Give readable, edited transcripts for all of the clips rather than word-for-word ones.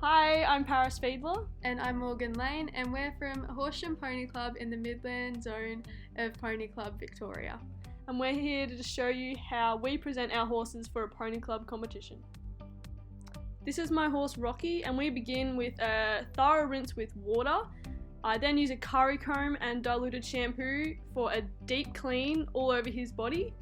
Hi, I'm Paris Fiedler. And I'm Morgan Lane, and we're from Horsham Pony Club in the Midland zone of Pony Club Victoria. And we're here to show you how we present our horses for a pony club competition. This is my horse Rocky, and we begin with a thorough rinse with water. I then use a curry comb and diluted shampoo for a deep clean all over his body.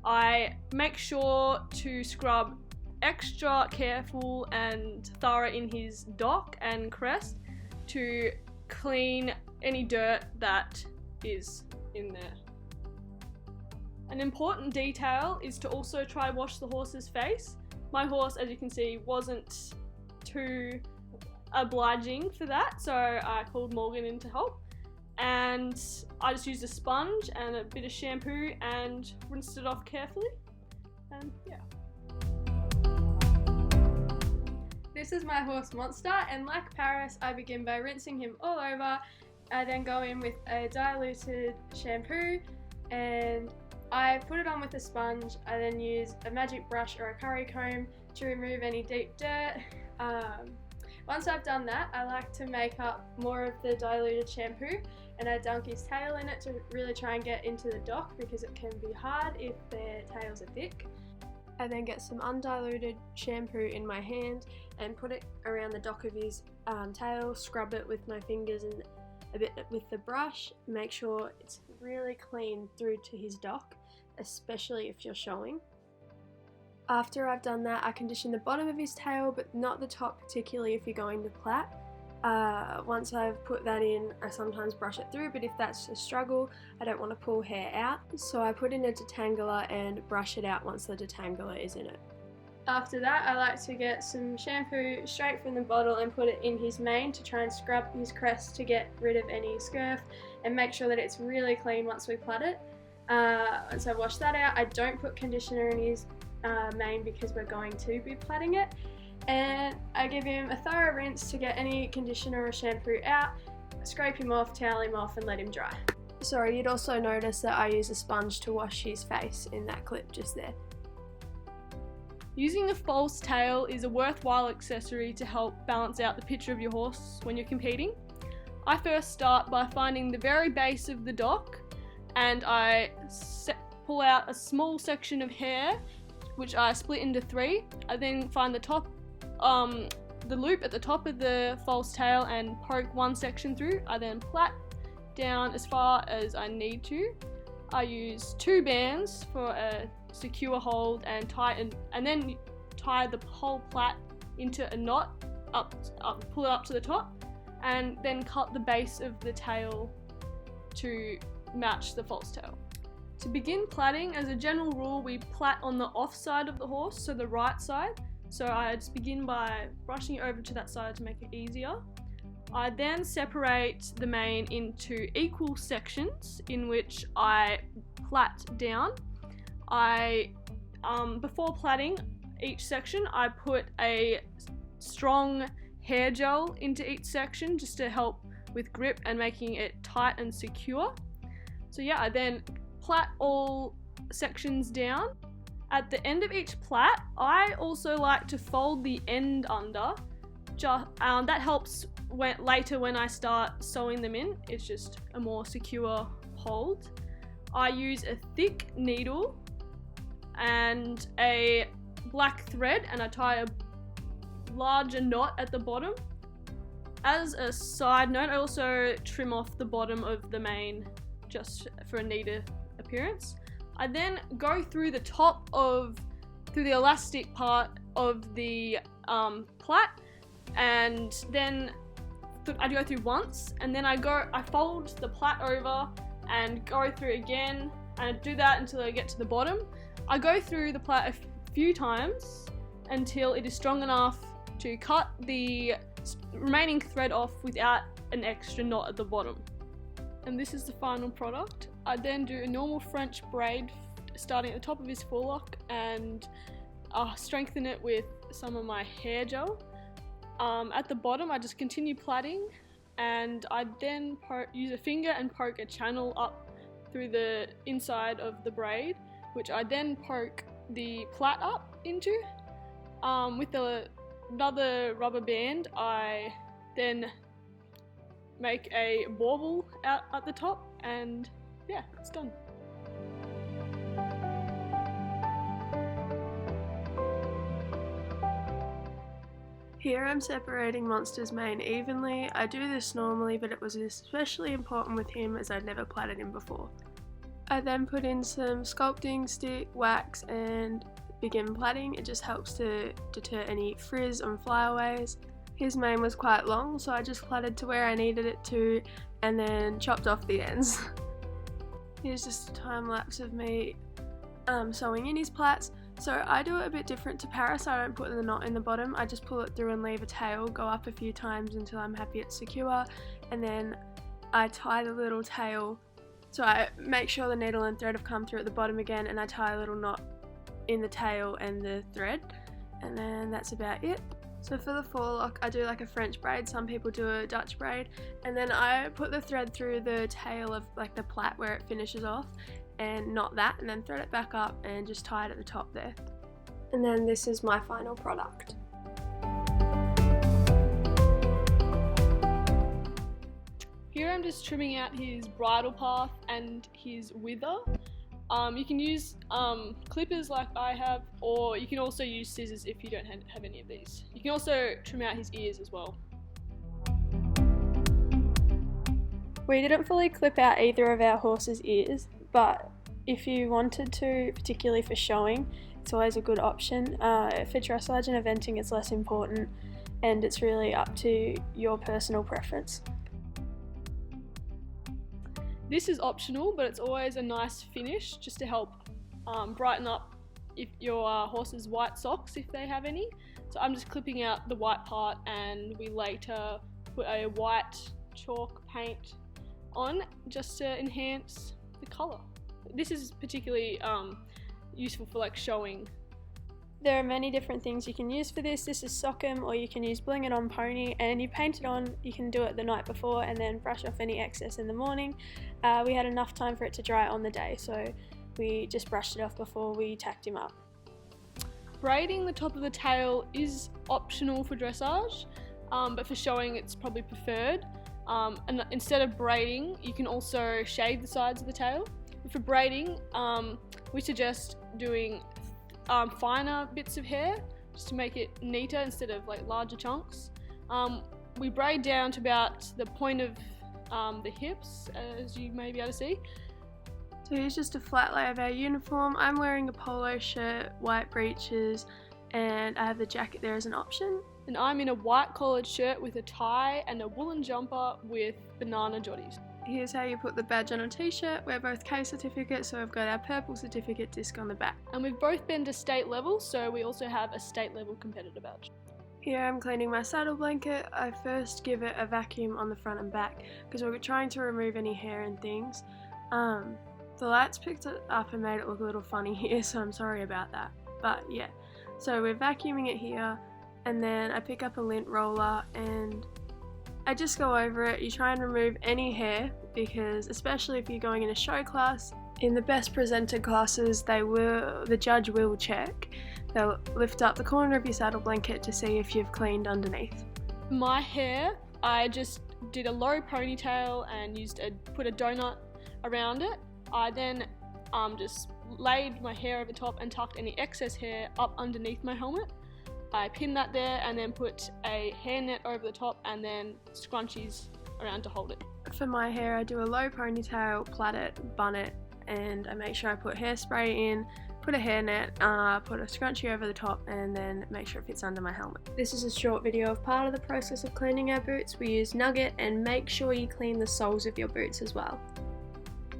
I make sure to scrub extra careful and thorough in his dock and crest to clean any dirt that is in there. An important detail is to also try wash the horse's face. My horse, as you can see, wasn't too obliging for that, so I called Morgan in to help, and I just used a sponge and a bit of shampoo and rinsed it off carefully, and yeah. This is my horse Monster, and like Paris, I begin by rinsing him all over. I then go in with a diluted shampoo and I put it on with a sponge. I then use a magic brush or a curry comb to remove any deep dirt. Once I've done that, I like to make up more of the diluted shampoo and I dunk his tail in it to really try and get into the dock because it can be hard if their tails are thick. I then get some undiluted shampoo in my hand and put it around the dock of his tail, scrub it with my fingers and a bit with the brush, make sure it's really clean through to his dock, especially if you're showing. After I've done that, I condition the bottom of his tail, but not the top, particularly if you're going to plait. Once I've put that in, I sometimes brush it through, but if that's a struggle, I don't want to pull hair out, so I put in a detangler and brush it out once the detangler is in it. After that, I like to get some shampoo straight from the bottle and put it in his mane to try and scrub his crest to get rid of any scurf and make sure that it's really clean once we plait it. Once I wash that out, I don't put conditioner in his mane because we're going to be plaiting it. And I give him a thorough rinse to get any conditioner or shampoo out, scrape him off, towel him off and let him dry. Sorry, you'd also notice that I use a sponge to wash his face in that clip just there. Using a false tail is a worthwhile accessory to help balance out the picture of your horse when you're competing. I first start by finding the very base of the dock and I pull out a small section of hair which I split into three. I then find the loop at the top of the false tail and poke one section through. I then plait down as far as I need to. I use two bands for a secure hold and then tie the whole plait into a knot, pull it up to the top, and then cut the base of the tail to match the false tail. To begin plaiting, as a general rule, we plait on the off side of the horse, so the right side. So I just begin by brushing it over to that side to make it easier. I then separate the mane into equal sections in which I plait down. Before plaiting each section, I put a strong hair gel into each section just to help with grip and making it tight and secure. So yeah, I then plait all sections down. At the end of each plait, I also like to fold the end under. That helps later when I start sewing them in. It's just a more secure hold. I use a thick needle and a black thread and I tie a larger knot at the bottom. As a side note, I also trim off the bottom of the mane just for a neater appearance. I then go through the through the elastic part of the plait, and then I go through once, and then I fold the plait over and go through again, and I do that until I get to the bottom. I go through the plait a few times until it is strong enough to cut the remaining thread off without an extra knot at the bottom. And this is the final product. I then do a normal French braid starting at the top of his forelock and strengthen it with some of my hair gel. At the bottom I just continue plaiting and I then use a finger and poke a channel up through the inside of the braid, which I then poke the plait up into with the another rubber band, I then make a bauble out at the top, and yeah, it's done. Here I'm separating Monster's mane evenly. I do this normally, but it was especially important with him as I'd never plaited him before. I then put in some sculpting stick, wax, and begin plaiting. It just helps to deter any frizz on flyaways. His mane was quite long, so I just plaited to where I needed it to and then chopped off the ends. Here's just a time lapse of me sewing in his plaits. So I do it a bit different to Paris. I don't put the knot in the bottom, I just pull it through and leave a tail, go up a few times until I'm happy it's secure, and then I tie the little tail. So I make sure the needle and thread have come through at the bottom again, and I tie a little knot in the tail and the thread, and then that's about it. So for the forelock, I do like a French braid, some people do a Dutch braid, and then I put the thread through the tail of like the plait where it finishes off and knot that, and then thread it back up and just tie it at the top there. And then this is my final product. Here I'm just trimming out his bridle path and his wither. You can use clippers like I have, or you can also use scissors if you don't have any of these. You can also trim out his ears as well. We didn't fully clip out either of our horse's ears, but if you wanted to, particularly for showing, it's always a good option. For dressage and eventing it's less important, and it's really up to your personal preference. This is optional, but it's always a nice finish just to help brighten up your horse's white socks if they have any. So I'm just clipping out the white part, and we later put a white chalk paint on just to enhance the colour. This is particularly useful for like showing. There are many different things you can use for this. This is sockum, or you can use Bling It On Pony, and you paint it on. You can do it the night before and then brush off any excess in the morning. We had enough time for it to dry on the day, so we just brushed it off before we tacked him up. Braiding the top of the tail is optional for dressage, but for showing it's probably preferred. And instead of braiding, you can also shave the sides of the tail. For braiding, we suggest doing finer bits of hair just to make it neater instead of like larger chunks. We braid down to about the point of the hips, as you may be able to see. So here's just a flat lay of our uniform. I'm wearing a polo shirt, white breeches, and I have the jacket there as an option. And I'm in a white collared shirt with a tie and a woolen jumper with banana jotties. Here's how you put the badge on a t-shirt. We're both K certificates, so we've got our purple certificate disc on the back. And we've both been to state level, so we also have a state level competitor badge. Here I'm cleaning my saddle blanket. I first give it a vacuum on the front and back because we were trying to remove any hair and things. The lights picked it up and made it look a little funny here, so I'm sorry about that. But yeah, so we're vacuuming it here, and then I pick up a lint roller and I just go over it. You try and remove any hair, because especially if you're going in a show class, in the best presented classes, the judge will check. They'll lift up the corner of your saddle blanket to see if you've cleaned underneath. My hair, I just did a low ponytail and put a donut around it. I then just laid my hair over top and tucked any excess hair up underneath my helmet. I pinned that there and then put a hairnet over the top and then scrunchies around to hold it. For my hair, I do a low ponytail, plait it, bun it, and I make sure I put hairspray in, put a hairnet, put a scrunchie over the top, and then make sure it fits under my helmet. This is a short video of part of the process of cleaning our boots. We use Nugget, and make sure you clean the soles of your boots as well.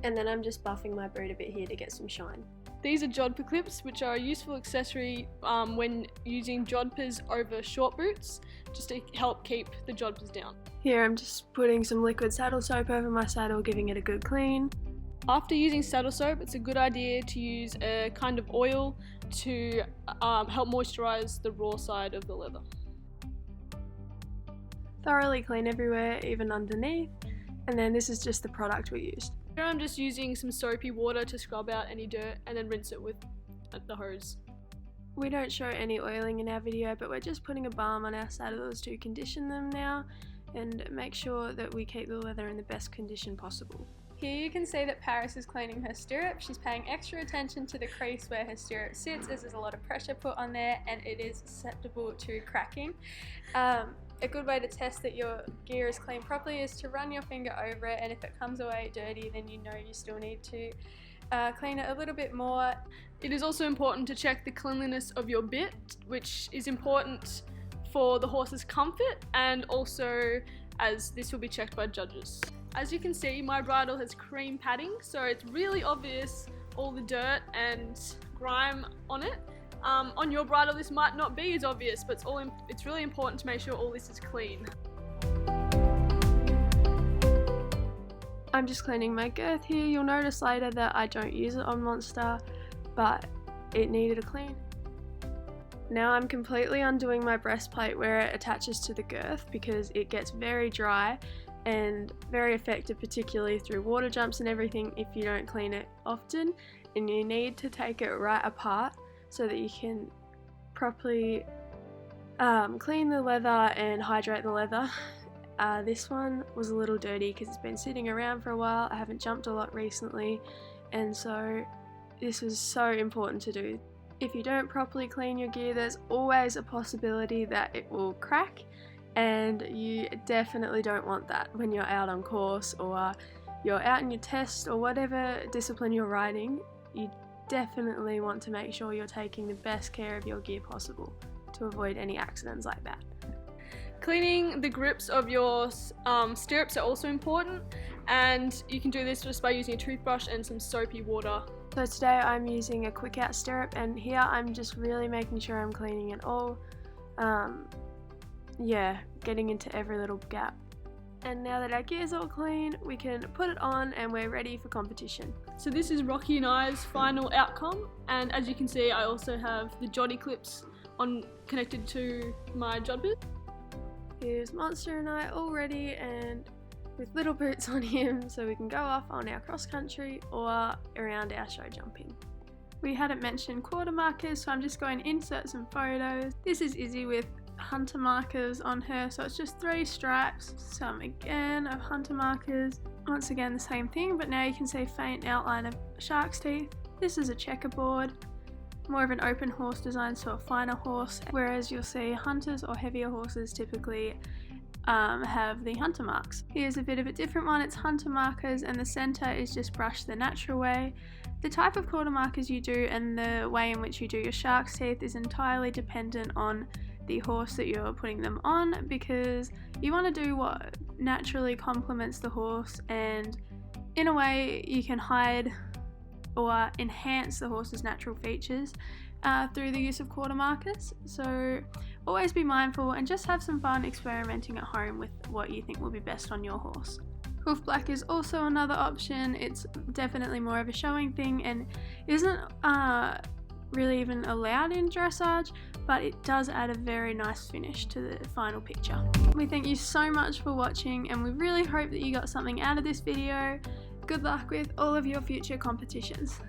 And then I'm just buffing my boot a bit here to get some shine. These are jodhpur clips, which are a useful accessory when using jodhpurs over short boots, just to help keep the jodhpurs down. Here I'm just putting some liquid saddle soap over my saddle, giving it a good clean. After using saddle soap, it's a good idea to use a kind of oil to help moisturize the raw side of the leather. Thoroughly clean everywhere, even underneath, and then this is just the product we used. Here I'm just using some soapy water to scrub out any dirt and then rinse it with the hose. We don't show any oiling in our video, but we're just putting a balm on our saddles to condition them now and make sure that we keep the leather in the best condition possible. Here you can see that Paris is cleaning her stirrup. She's paying extra attention to the crease where her stirrup sits, as there's a lot of pressure put on there and it is susceptible to cracking. A good way to test that your gear is cleaned properly is to run your finger over it, and if it comes away dirty, then you know you still need to clean it a little bit more. It is also important to check the cleanliness of your bit, which is important for the horse's comfort and also as this will be checked by judges. As you can see, my bridle has cream padding, so it's really obvious all the dirt and grime on it. On your bridle this might not be as obvious, but it's really important to make sure all this is clean. I'm just cleaning my girth here. You'll notice later that I don't use it on Monster, but it needed a clean. Now I'm completely undoing my breastplate where it attaches to the girth because it gets very dry and very effective, particularly through water jumps and everything, if you don't clean it often, and you need to take it right apart so that you can properly clean the leather and hydrate the leather. This one was a little dirty because it's been sitting around for a while. I haven't jumped a lot recently, and so this was so important to do. If you don't properly clean your gear, there's always a possibility that it will crack, and you definitely don't want that when you're out on course or you're out in your test or whatever discipline you're riding. You definitely want to make sure you're taking the best care of your gear possible to avoid any accidents like that. Cleaning the grips of your stirrups are also important, and you can do this just by using a toothbrush and some soapy water. So today I'm using a quick out stirrup, and here I'm just really making sure I'm cleaning it all. Getting into every little gap. And now that our gear's all clean, we can put it on and we're ready for competition. So this is Rocky and I's final outcome, and as you can see I also have the joddy clips connected to my jod bit. Here's Monster and I all ready and with little boots on him so we can go off on our cross country or around our show jumping. We hadn't mentioned quarter markers, so I'm just going to insert some photos. This is Izzy with hunter markers on her, so it's just 3 stripes, some again of hunter markers, once again the same thing, but now you can see a faint outline of shark's teeth. This is a checkerboard, more of an open horse design, so a finer horse, whereas you'll see hunters or heavier horses typically have the hunter marks. Here's a bit of a different one. It's hunter markers and the center is just brushed the natural way. The type of quarter markers you do and the way in which you do your shark's teeth is entirely dependent on the horse that you're putting them on, because you want to do what naturally complements the horse, and in a way you can hide or enhance the horse's natural features through the use of quarter markers. So always be mindful and just have some fun experimenting at home with what you think will be best on your horse. Hoof black is also another option. It's definitely more of a showing thing and isn't really even allowed in dressage, but it does add a very nice finish to the final picture. We thank you so much for watching, and we really hope that you got something out of this video. Good luck with all of your future competitions.